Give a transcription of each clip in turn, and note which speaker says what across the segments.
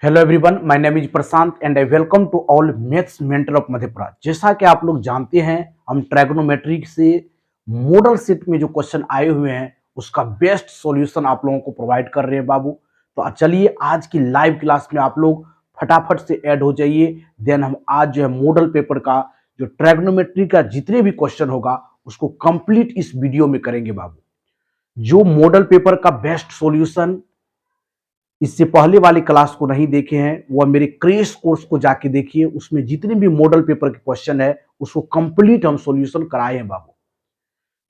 Speaker 1: Hello everyone, my name is Prashant and I welcome to all maths mentor of Madhepura. जैसा कि आप लोग जानते हैं, हम ट्रायगोनोमेट्रिक से मॉडल सेट में जो क्वेश्चन आए हुए हैं उसका बेस्ट सॉल्यूशन आप लोगों को प्रोवाइड कर रहे हैं बाबू। तो चलिए आज की लाइव क्लास में आप लोग फटाफट से ऐड हो जाइए। देन हम आज जो है मॉडल पेपर का जो ट्रायगोनोमेट्री का जितने भी क्वेश्चन होगा उसको कंप्लीट इस वीडियो में करेंगे बाबू। जो मॉडल पेपर का बेस्ट सॉल्यूशन इससे पहले वाली क्लास को नहीं देखे हैं वह मेरे क्रेश कोर्स को जाके देखिए। उसमें जितने भी मॉडल पेपर के क्वेश्चन है उसको कंप्लीट हम सॉल्यूशन कराए हैं बाबू।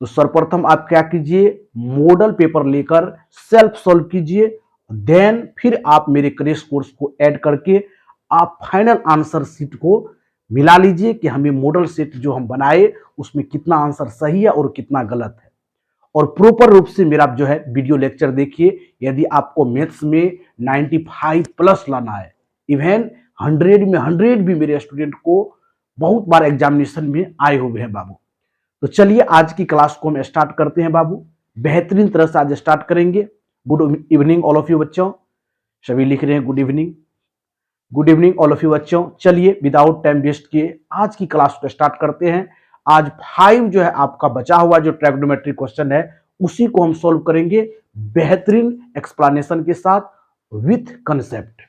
Speaker 1: तो सर्वप्रथम आप क्या कीजिए, मॉडल पेपर लेकर सेल्फ सॉल्व कीजिए। देन फिर आप मेरे क्रेश कोर्स को ऐड करके आप फाइनल आंसर शीट को मिला लीजिए कि हमें मॉडल सेट जो हम बनाए उसमें कितना आंसर सही है और कितना गलत है। और प्रॉपर रूप से मेरा जो है वीडियो लेक्चर देखिए। यदि आपको मैथ्स में 95 प्लस लाना है, इवन 100 में 100 भी मेरे स्टूडेंट को बहुत बार एग्जामिनेशन में आए हुए हैं बाबू। तो चलिए आज की क्लास को हम स्टार्ट करते हैं बाबू। बेहतरीन तरह से आज स्टार्ट करेंगे। Good evening all of you बच्चों, सभी लिख रहे हैं good evening. Good evening all of you बच्चों। चलिए विदाउट टाइम वेस्ट किए आज की क्लास को स्टार्ट करते हैं। आज 5 जो है आपका बचा हुआ जो ट्रायगोनोमेट्री क्वेश्चन है उसी को हम सॉल्व करेंगे बेहतरीन एक्सप्लेनेशन के साथ विथ कंसेप्ट।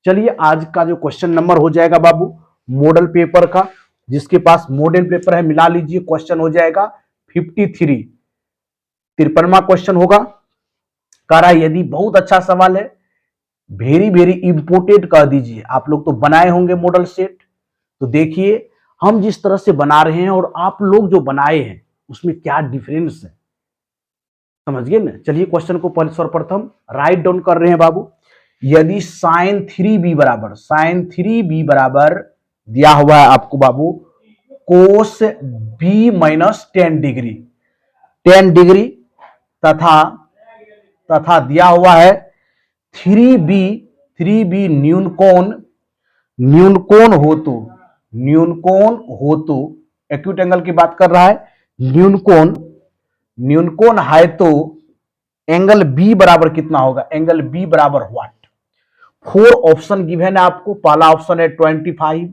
Speaker 1: चलिए आज का जो क्वेश्चन नंबर हो जाएगा बाबू मॉडल पेपर का, जिसके पास मॉडल पेपर है मिला लीजिए, क्वेश्चन हो जाएगा 53। 53वां क्वेश्चन होगा। कह रहा है यदि बहुत अच्छा सवाल है, वेरी वेरी इंपोर्टेंट कह दीजिए। आप लोग तो बनाए होंगे मॉडल सेट, तो देखिए हम जिस तरह से बना रहे हैं और आप लोग जो बनाए हैं उसमें क्या डिफरेंस है, समझ गए ना। चलिए क्वेश्चन को पहले सर्वप्रथम राइट डाउन कर रहे हैं बाबू। यदि sin 3b बराबर दिया हुआ है आपको बाबू कोस b माइनस 10 डिग्री 10 डिग्री तथा दिया हुआ है 3b न्यूनकोण हो तो एक्यूट एंगल की बात कर रहा है। न्यूनकोण है तो एंगल बी बराबर कितना होगा, एंगल बी बराबर व्हाट। 4 ऑप्शन गिवन है आपको। पहला ऑप्शन है 25,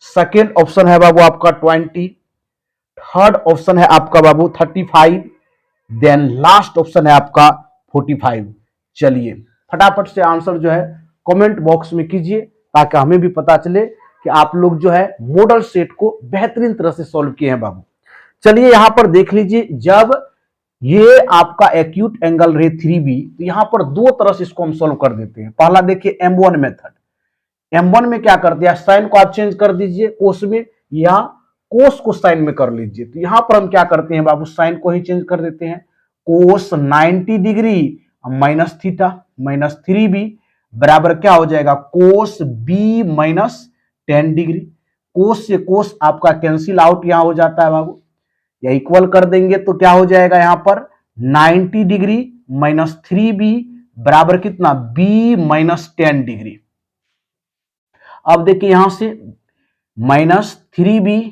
Speaker 1: सेकेंड ऑप्शन है बाबू आपका 20, थर्ड ऑप्शन है आपका बाबू 35, देन लास्ट ऑप्शन है आपका 45। चलिए फटाफट से आंसर जो है कमेंट बॉक्स में कीजिए ताकि हमें भी पता चले कि आप लोग जो है मॉडल सेट को बेहतरीन तरह से सॉल्व किए हैं बाबू। चलिए यहां पर देख लीजिए, जब ये आपका एक्यूट एंगल रहे 3b तो यहां पर दो तरह से इसको हम सॉल्व कर देते हैं। पहला देखिए M1 मेथड। M1 में क्या करते हैं, साइन को आप चेंज कर दीजिए कोस में, या कोस को साइन में कर लीजिए। तो यहां पर हम क्या करते हैं बाबू, साइन को ही चेंज कर देते हैं। कोस 90 degree minus theta minus 3b बराबर क्या हो जाएगा, कोस b माइनस 10 डिग्री। कोस से कोस आपका कैंसिल आउट यहां हो जाता है बाबू, या इक्वल कर देंगे तो क्या हो जाएगा यहां पर 90 डिग्री माइनस 3b बराबर कितना, b माइनस 10 डिग्री। अब देखिए यहां से माइनस 3b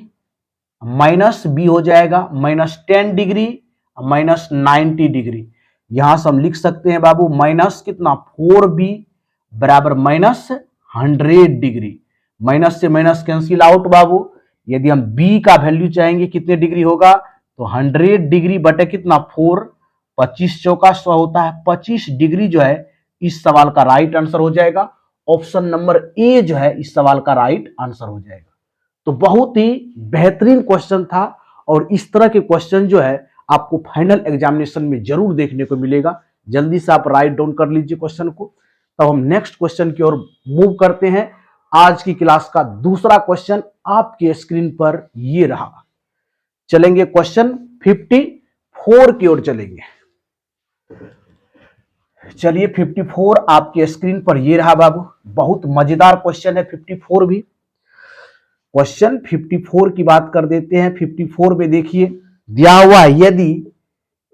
Speaker 1: माइनस b हो जाएगा माइनस 10 डिग्री माइनस 90 डिग्री। यहां से हम लिख सकते हैं बाबू माइनस कितना 4b बराबर माइनस 100 डिग्री। माइनस से माइनस कैंसिल आउट बाबू। यदि हम b का वैल्यू चाहेंगे कितने डिग्री होगा, तो 100 डिग्री बटे कितना 4, 25 चौका 100 होता है। 25 डिग्री जो है इस सवाल का राइट आंसर हो जाएगा। ऑप्शन नंबर ए जो है इस सवाल का राइट आंसर हो जाएगा। तो बहुत ही बेहतरीन क्वेश्चन था और इस तरह के क्वेश्चन जो है आपको फाइनल एग्जामिनेशन में जरूर देखने को मिलेगा। जल्दी से आप राइट डाउन कर लीजिए क्वेश्चन को। तब हम नेक्स्ट क्वेश्चन की ओर मूव करते हैं। आज की क्लास का दूसरा क्वेश्चन आपके स्क्रीन पर ये रहा। चलेंगे क्वेश्चन 54 की ओर चलेंगे। चलिए 54 आपके स्क्रीन पर ये रहा बाबू। बहुत मजेदार क्वेश्चन है 54 भी। क्वेश्चन 54 की बात कर देते हैं। 54 में देखिए दिया हुआ है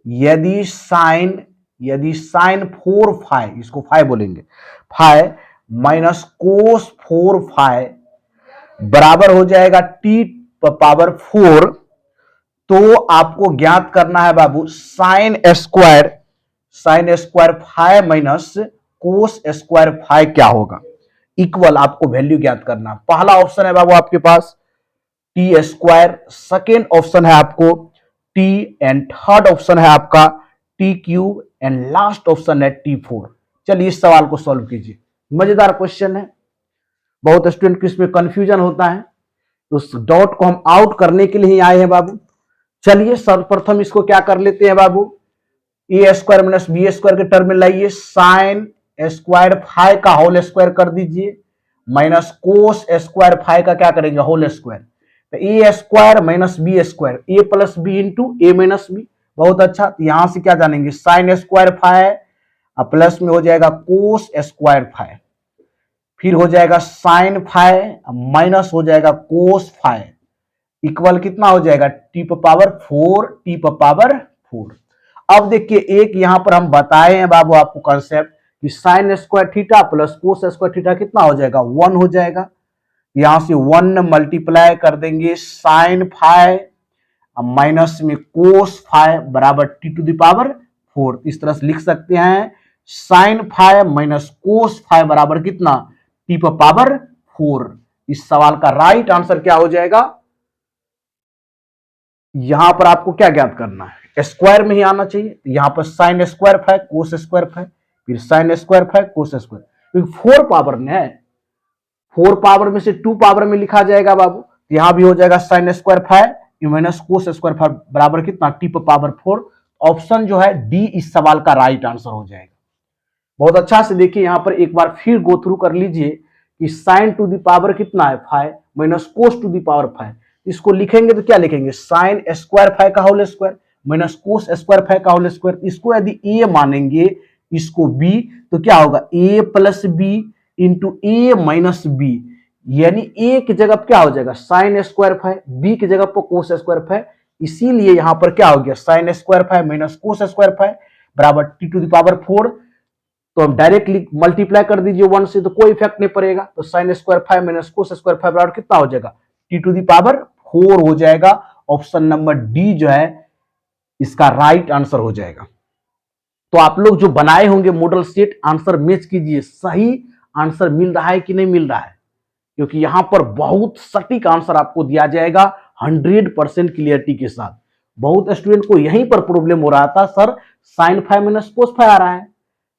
Speaker 1: यदि साइन 4 फाइ, इसको फाइ बोलेंगे, फाइ माइनस कोस 4 फाइ बराबर हो जाएगा टी पावर 4, तो आपको ज्ञात करना है बाबू sine square phi minus cos square phi क्या होगा। इक्वल आपको वैल्यू ज्ञात करना। पहला ऑप्शन है बाबू आपके पास टी स्क्वायर, सेकेंड ऑप्शन है आपको टी, एंड थर्ड ऑप्शन है आपका T cube, and last option है T4। चलिए इस सवाल को सॉल्व कीजिए। मजेदार क्वेश्चन है, बहुत स्टूडेंट को इसमें कंफ्यूजन होता है, तो उस डॉट को हम आउट करने के लिए ही आए हैं बाबू। चलिए सर्वप्रथम इसको क्या कर लेते हैं बाबू, ए स्क्वायर माइनस बी स्क्वायर के टर्म में लाइए, साइन स्क्वायर फाइव का होल स्क्वायर कर दीजिए, माइनस कोस स्क्वायर फाइव का क्या करेंगे, होल स्क्वायर। तो ए स्क्वायर माइनस बी स्क्वायर, ए प्लस बी इंटू ए माइनस बी। बहुत अच्छा, तो यहां से क्या जानेंगे, साइन स्क्वायर फाइव प्लस में हो जाएगा कोस स्क्वायर फाइव, फिर हो जाएगा साइन फाइव माइनस हो जाएगा कोस फाइव, इक्वल कितना हो जाएगा, टी पावर 4, टी पावर 4। अब देखिए एक यहां पर हम बताए हैं बाबू आपको कंसेप्ट कि sine square theta plus cos square theta कितना हो जाएगा, 1 हो जाएगा। यहां से 1 मल्टीप्लाई कर देंगे साइन फाइव माइनस में कोस फाइव बराबर टी टू द पावर 4। इस तरह से लिख सकते हैं sine five minus cos five बराबर कितना, टी पावर 4। इस सवाल का राइट आंसर क्या हो जाएगा, यहां पर आपको क्या ज्ञात करना है, स्क्वायर में ही आना चाहिए। यहां पर sine square five cos square five, फिर sine square five cos square, क्योंकि 4 पावर में है, 4 पावर में से 2 पावर में लिखा जाएगा बाबू। यहां भी हो जाएगा sign square five minus cos square five बराबर कितना, टी पावर 4। ऑप्शन जो है डी इस सवाल का राइट आंसर हो जाएगा। बहुत अच्छा से देखिए, यहां पर एक बार फिर गो थ्रू कर लीजिए कि साइन टू द पावर कितना है 5 minus cos to the power 5। इसको लिखेंगे तो क्या लिखेंगे, साइन स्क्वायर 5 का whole square minus cos square 5 का होल स्क्वायर। इसको यदि ए मानेंगे, इसको बी, तो क्या होगा ए प्लस बी इंटू ए माइनस बी, यानी ए की जगह क्या हो जाएगा साइन स्क्वायर 5, बी की जगह पर कोस स्क्वायर 5। इसीलिए यहां पर क्या हो गया, sine square 5 minus cos square 5 बराबर टी टू द पावर 4। तो हम डायरेक्टली मल्टीप्लाई कर दीजिए 1 से, तो कोई इफेक्ट नहीं पड़ेगा। तो sign square 5 minus cos square 5 बराबर कितना हो जाएगा, टी टू द पावर 4 हो जाएगा। ऑप्शन नंबर डी जो है इसका राइट आंसर हो जाएगा। तो आप लोग जो बनाए होंगे मॉडल सेट, आंसर मैच कीजिए, सही आंसर मिल रहा है कि नहीं मिल रहा है, क्योंकि यहां पर बहुत सटीक आंसर आपको दिया जाएगा 100% क्लियरिटी के साथ। बहुत स्टूडेंट को यहीं पर प्रॉब्लम हो रहा था, सर साइन 5 माइनस कोस 5 आ रहा है।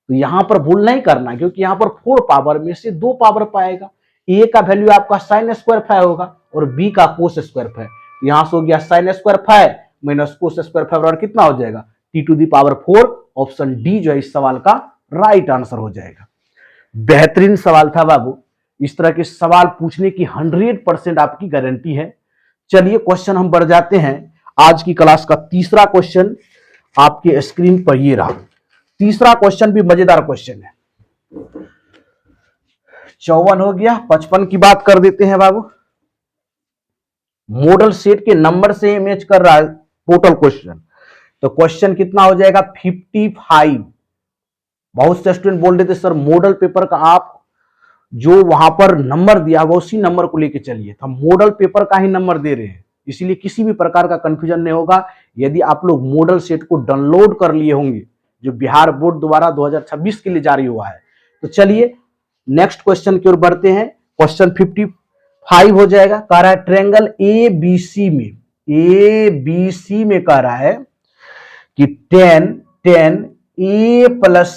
Speaker 1: तो यहां पर भूल नहीं करना, क्योंकि यहां पर 4 पावर में से 2 पावर पाएगा। ए का वैल्यू आपका साइन स्क्वायर 5 होगा और बी का कोस स्क्वायर 5। यहां से हो गया sine square 5 minus cos square 5 बराबर कितना हो जाएगा, T to the power 4। Option D जो है इस सवाल का राइट आंसर हो जाएगा। बेहतरीन सवाल था बाबू, इस तरह के सवाल पूछने की 100% आपकी गारंटी है। चलिए क्वेश्चन हम बढ़ जाते हैं। आज की क्लास का तीसरा क्वेश्चन आपके स्क्रीन पर ये रहा। तीसरा क्वेश्चन भी मजेदार क्वेश्चन है। 54 हो गया, 55 की बात कर देते हैं बाबू। मॉडल सेट के नंबर से मैच कर रहा है टोटल क्वेश्चन। तो क्वेश्चन कितना हो जाएगा, 55। बहुत से स्टूडेंट बोल रहे थे सर मॉडल पेपर का आप जो वहां पर नंबर दिया हुआ उसी नंबर को लेके चलिए। तो हम मॉडल पेपर का ही नंबर दे रहे हैं, इसीलिए किसी भी प्रकार का कंफ्यूजन नहीं होगा। यदि आप लोग मॉडल सेट को डाउनलोड कर लिए होंगे, जो बिहार बोर्ड द्वारा 2026 के लिए जारी हुआ है, तो चलिए नेक्स्ट क्वेश्चन की ओर बढ़ते हैं। क्वेश्चन 55 हो जाएगा। कह रहा है ट्रायंगल ए बी सी में कह रहा है कि 10 ए प्लस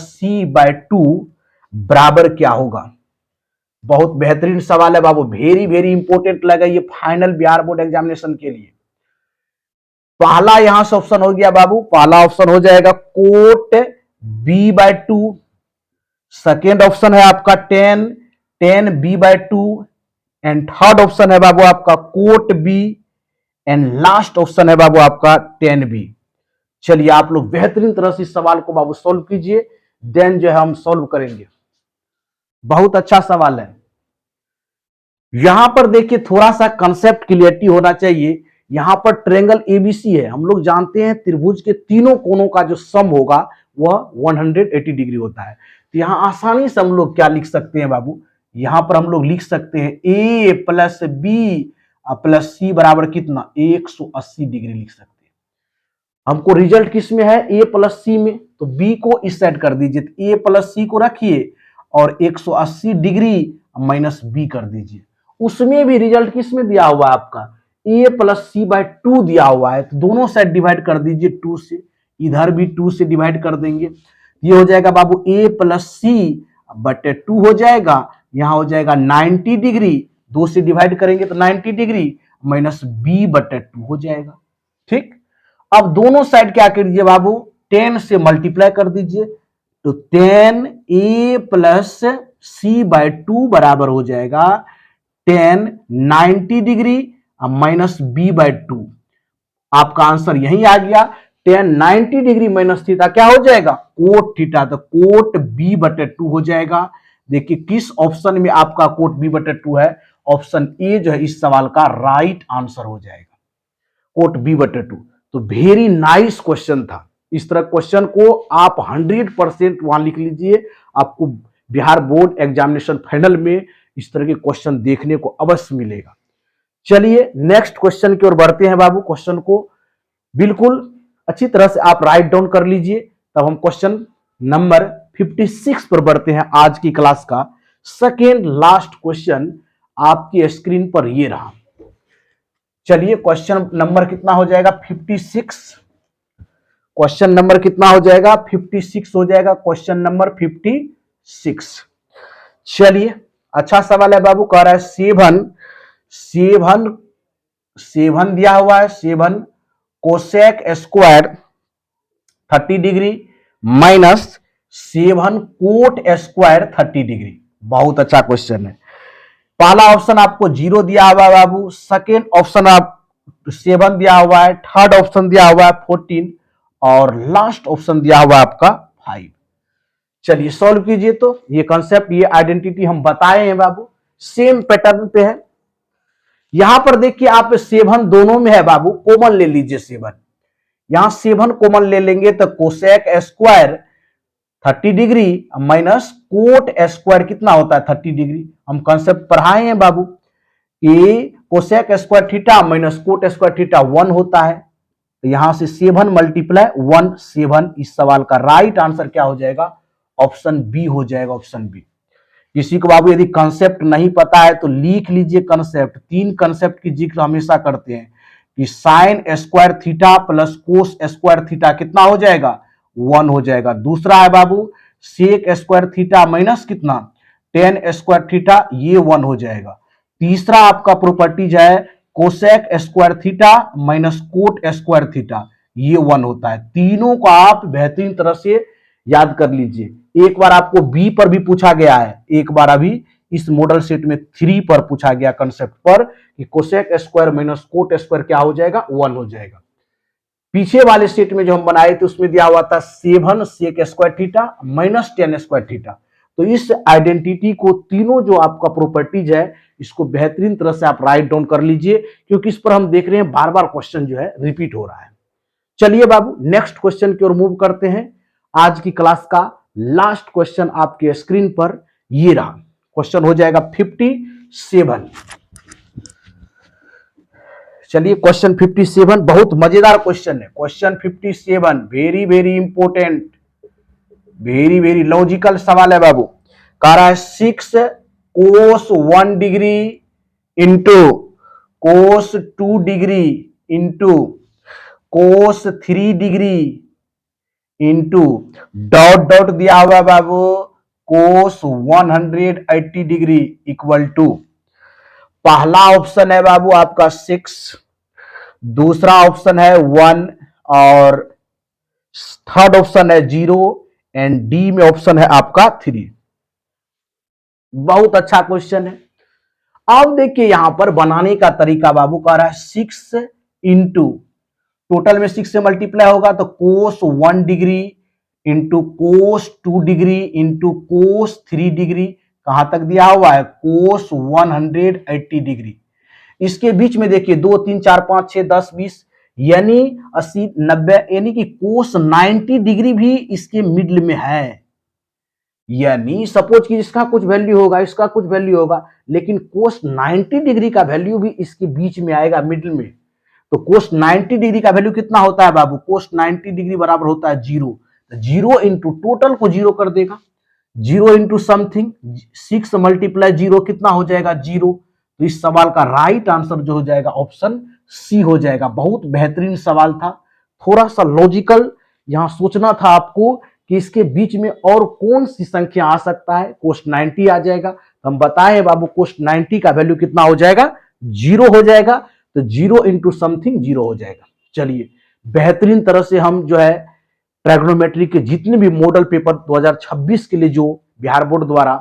Speaker 1: सी बाय 2 बराबर क्या होगा। बहुत बेहतरीन सवाल है बाबू, वेरी वेरी इंपॉर्टेंट लगा ये फाइनल बिहार बोर्ड एग्जामिनेशन के लिए। पहला यहां से ऑप्शन हो गया बाबू, पहला ऑप्शन हो जाएगा cot B by 2। Second option है आपका 10 B by 2, and third option है बाबू आपका cot B, and last option है बाबू आपका 10 बी। चलिए आप लोग बेहतरीन तरह से इस सवाल को बाबू सॉल्व कीजिए, देन जो है हम सॉल्व करेंगे। बहुत अच्छा सवाल है। यहां पर देखिए थोड़ा सा कंसेप्ट क्लियरिटी होना चाहिए। यहां पर ट्रायंगल एबीसी है, हम लोग जानते हैं त्रिभुज के तीनों कोनों का जो सम होगा वह 180 डिग्री होता है। तो यहां आसानी से हम लोग क्या लिख सकते हैं बाबू, यहां पर हम लोग लिख सकते हैं ए प्लस बी प्लस सी बराबर कितना 180 डिग्री लिख सकते हैं। हमको रिजल्ट किस में है, ए प्लस सी में, तो बी को इस साइड कर दीजिए। तो ए प्लस सी को रखिए और 180 डिग्री माइनस बी कर दीजिए। उसमें भी रिजल्ट किस में दिया हुआ है आपका, a प्लस सी बाय 2 दिया हुआ है, तो दोनों साइड डिवाइड कर दीजिए 2 से, इधर भी 2 से डिवाइड कर देंगे, ये हो जाएगा बाबू a प्लस सी बटे 2 हो जाएगा, यहां हो जाएगा 90 डिग्री, 2 से डिवाइड करेंगे तो 90 डिग्री माइनस बी बटे 2 हो जाएगा। ठीक, अब दोनों साइड क्या कीजिए बाबू, 10 से मल्टीप्लाई कर दीजिए, तो 10 a प्लस सी बाय 2 बराबर हो जाएगा 10 90 डिग्री माइनस बी बाय 2। आपका आंसर यही आ गया, 10 90 डिग्री माइनस थीटा क्या हो जाएगा, कोट थीटा, तो कोट बी बटे 2 हो जाएगा। देखिए किस ऑप्शन में आपका कोट बी बटे 2 है, ऑप्शन ए जो है इस सवाल का राइट आंसर हो जाएगा, कोट बी बटे 2। तो वेरी नाइस क्वेश्चन था। इस तरह क्वेश्चन को आप 100% वहां लिख लीजिए, आपको बिहार बोर्ड एग्जामिनेशन फाइनल में इस तरह के क्वेश्चन देखने को अवश्य मिलेगा। चलिए नेक्स्ट क्वेश्चन की ओर बढ़ते हैं बाबू। क्वेश्चन को बिल्कुल अच्छी तरह से आप राइट डाउन कर लीजिए, तब हम क्वेश्चन नंबर 56 पर बढ़ते हैं। आज की क्लास का सेकेंड लास्ट क्वेश्चन आपकी स्क्रीन पर ये रहा। चलिए क्वेश्चन नंबर कितना हो जाएगा, 56। क्वेश्चन नंबर कितना हो जाएगा, 56 हो जाएगा, क्वेश्चन नंबर 56। चलिए अच्छा सवाल है बाबू, कह रहा है सेवन सेवन सेवन दिया हुआ है, seven cosec square 30 degree minus seven coat square 30 degree. बहुत अच्छा क्वेश्चन है। पहला ऑप्शन आपको 0 दिया हुआ है बाबू, सेकेंड ऑप्शन आप 7 दिया हुआ है, थर्ड ऑप्शन दिया हुआ है 14 और लास्ट ऑप्शन दिया हुआ है आपका 5। चलिए सॉल्व कीजिए। तो ये कॉन्सेप्ट, ये आइडेंटिटी हम बताए हैं बाबू, सेम पैटर्न पे है। यहां पर देखिए आप 7 दोनों में है बाबू, कॉमन ले लीजिए 7, यहां 7 कॉमन ले लेंगे तो cosec square 30 degree minus cot square कितना होता है 30 डिग्री। हम कॉन्सेप्ट पढ़ाए हैं बाबू कि cosec square theta minus cot square theta 1 होता है, तो यहां से 7 मल्टीप्लाई 1 7। इस सवाल का राइट आंसर क्या हो जाएगा, ऑप्शन बी हो जाएगा, ऑप्शन बी। किसी को बाबू यदि कंसेप्ट नहीं पता है तो लिख लीजिए कंसेप्ट। 3 कंसेप्ट की जिक्र हमेशा करते हैं कि sine square theta plus cos square theta कितना हो जाएगा, 1 हो जाएगा। दूसरा है बाबू सेक स्क्वायर थीटा माइनस कितना, टेन स्क्वायर थीटा, ये 1 हो जाएगा। तीसरा आपका प्रॉपर्टीज है cosec square theta minus cot square theta, ये 1 होता है। तीनों को आप बेहतरीन तरह से याद कर लीजिए। एक बार आपको बी पर भी पूछा गया है, एक बार अभी इस मॉडल सेट में 3 पर पूछा गया कंसेप्ट पर कि cosec square minus cot square क्या हो जाएगा, 1 हो जाएगा। पीछे वाले सेट में जो हम बनाए थे उसमें दिया हुआ था 7 sec square theta minus tan square theta. तो इस आइडेंटिटी को तीनों जो आपका प्रॉपर्टीज है इसको बेहतरीन तरह से आप राइट डाउन कर लीजिए, क्योंकि इस पर हम देख रहे हैं बार बार क्वेश्चन जो है रिपीट हो रहा है। चलिए बाबू नेक्स्ट क्वेश्चन की ओर मूव करते हैं। आज की क्लास का लास्ट क्वेश्चन आपके स्क्रीन पर ये रहा। क्वेश्चन हो जाएगा 57। चलिए क्वेश्चन 57 बहुत मजेदार क्वेश्चन है। Question 57 very very important, very very logical सवाल है बाबू। कह रहा है 6 कोस 1 degree into cos 2 degree into cos 3 degree into dot dot दिया हुआ बाबू कोस 180 डिग्री इक्वल टू, पहला ऑप्शन है बाबू आपका 6, दूसरा ऑप्शन है 1 और थर्ड ऑप्शन है 0 एंड डी में ऑप्शन है आपका 3। बहुत अच्छा क्वेश्चन है। अब देखिए यहां पर बनाने का तरीका बाबू कह रहा है 6 इंटू, टोटल में 6 से मल्टीप्लाई होगा तो कोस 1 degree into cos 2 degree into cos 3 degree, कहां तक दिया हुआ है कोस 180 डिग्री। इसके बीच में देखिए 2 3 4 5 6 10 20 यानी 80 90, यानी कि कोस 90 डिग्री भी इसके मिडिल में है। यानी सपोज कि इसका कुछ वैल्यू होगा, इसका कुछ वैल्यू होगा, लेकिन कोस 90 डिग्री का वैल्यू भी इसके बीच में आएगा, मिडिल में। तो कोस 90 डिग्री का वैल्यू कितना होता है बाबू, कोस 90 डिग्री बराबर होता है 0। तो 0 इंटू टोटल को 0 कर देगा, zero into something, 6 multiply zero कितना हो जाएगा 0। तो इस सवाल का राइट आंसर जो हो जाएगा ऑप्शन सी हो जाएगा। बहुत बेहतरीन सवाल था, थोड़ा सा लॉजिकल यहां सोचना था आपको कि इसके बीच में और कौन सी संख्या आ सकता है। कोस्ट 90 आ जाएगा, तो हम बताए बाबू कोस्ट 90 का वैल्यू कितना हो जाएगा 0 हो जाएगा। तो 0 इंटू समथिंग 0 हो जाएगा। चलिए बेहतरीन तरह से हम जो है ट्रायगोनोमेट्री के जितने भी मॉडल पेपर 2026 के लिए जो बिहार बोर्ड द्वारा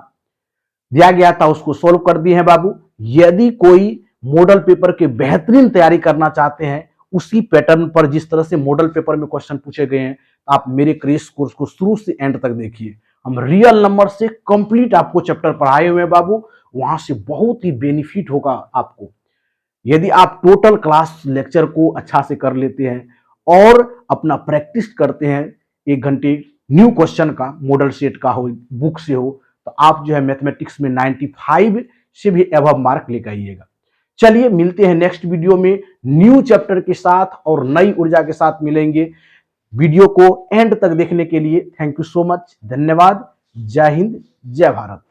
Speaker 1: दिया गया था उसको सोल्व कर दिए हैं बाबू। यदि कोई मॉडल पेपर के बेहतरीन तैयारी करना चाहते हैं उसी पैटर्न पर जिस तरह से मॉडल पेपर में क्वेश्चन पूछे गए हैं, आप मेरे क्रेश कोर्स को शुरू से एंड तक देखिए। हम रियल नंबर से कंप्लीट आपको चैप्टर पढ़ाए हुए हैं बाबू, वहां से बहुत ही बेनिफिट होगा आपको यदि आप टोटल क्लास लेक्चर को अच्छा से कर लेते हैं और अपना प्रैक्टिस करते हैं 1 घंटे न्यू क्वेश्चन का, मॉडल सेट का हो, बुक से हो, तो आप जो है मैथमेटिक्स में 95 से भी अबव मार्क लेकर आइएगा। चलिए मिलते हैं नेक्स्ट वीडियो में न्यू चैप्टर के साथ और नई ऊर्जा के साथ मिलेंगे। वीडियो को एंड तक देखने के लिए थैंक यू सो मच, धन्यवाद। जय हिंद, जय भारत।